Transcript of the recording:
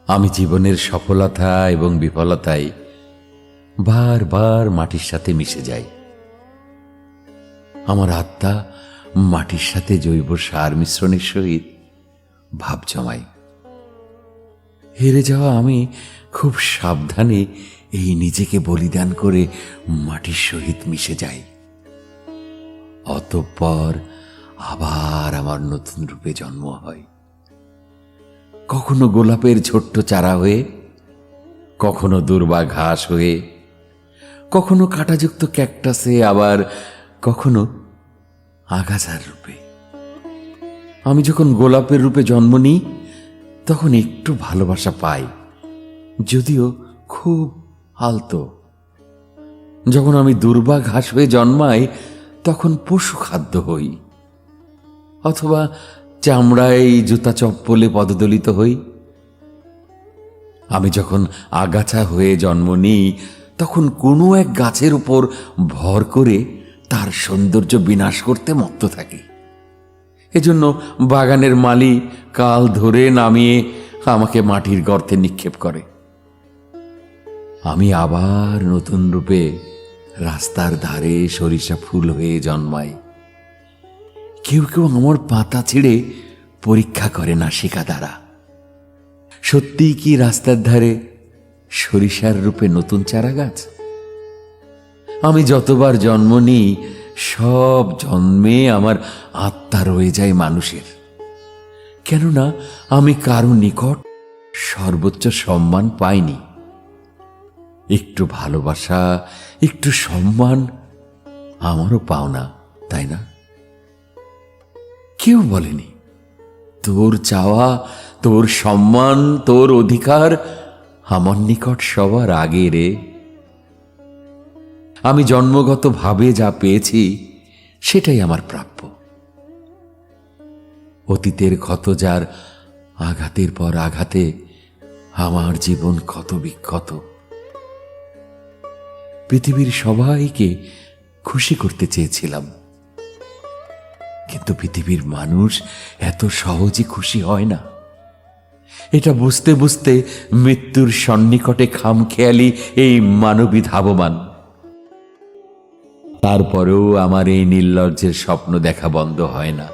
আমি জীবনের সফলতা এবং বিফলতায় বারবার মাটির সাথে মিশে যাই। আমার আত্মা মাটির সাথে জৈব সার মিশ্রণের সহিত ভাব জমাই। হেরে যাওয়া আমি খুব সাবধানে এই নিজেকে বলিদান করে মাটির সহিত মিশে যাই। অতঃপর আবার আমার নতুন রূপে জন্ম হয়, কখনো গোলাপের ছোট্ট চারা হয়ে, কখনো দুর্বা ঘাস হয়ে, কখনো কাঁটাযুক্ত ক্যাকটাসে, আবার কখনো আগাছার রূপে। আমি যখন গোলাপের রূপে জন্ম নিই তখন একটু ভালোবাসা পাই, যদিও খুব আলতো। যখন আমি দুর্বা ঘাস হয়ে জন্মাই তখন পশু খাদ্য হই, অথবা চামড়ায় জুতা চপ্পলে পদদলিত হই। আমি যখন আগাছা হয়ে জন্ম নিই তখন কোনো এক গাছের উপর ভর করে তার সৌন্দর্য বিনাশ করতে মত্ত থাকি। এজন্য বাগানের মালি কাল ধরে নামিয়ে আমাকে মাটির গর্তে নিক্ষেপ করে। আমি আবার নতুন রূপে রাস্তার ধারে সরিষা ফুল হয়ে জন্মাই। কেউ কেউ আমার পাতা ছিঁড়ে পরীক্ষা করে নাসিকা দ্বারা, সত্যিই কি রাস্তার ধারে সরিষার রূপে নতুন চারা গাছ? আমি যতবার জন্ম নিই সব জন্মে আমার আত্মা রয়ে যায় মানুষের, কেননা আমি কারো নিকট সর্বোচ্চ সম্মান পাইনি। একটু ভালোবাসা, একটু সম্মান আমারও পাওনা, তাই না? কেউ বলেনি তোর চাওয়া, তোর সম্মান, তোর অধিকার আমার নিকট সবার আগে রে। আমি জন্মগত ভাবে যা পেয়েছি সেটাই আমার প্রাপ্য। অতীতের ক্ষত যার আঘাতের পর আঘাতে আমার জীবন ক্ষত বিক্ষত। পৃথিবীর সবাইকে খুশি করতে চেয়েছিলাম, কিন্তু পৃথিবীর মানুষ এত সহজে খুশি হয় না। এটা বুঝতে বুঝতে মৃত্যুর সন্নিকটে খামখেয়ালি এই মানবী ধাবমান। তারপরেও আমার এই নির্লজ্জের স্বপ্ন দেখা বন্ধ হয় না।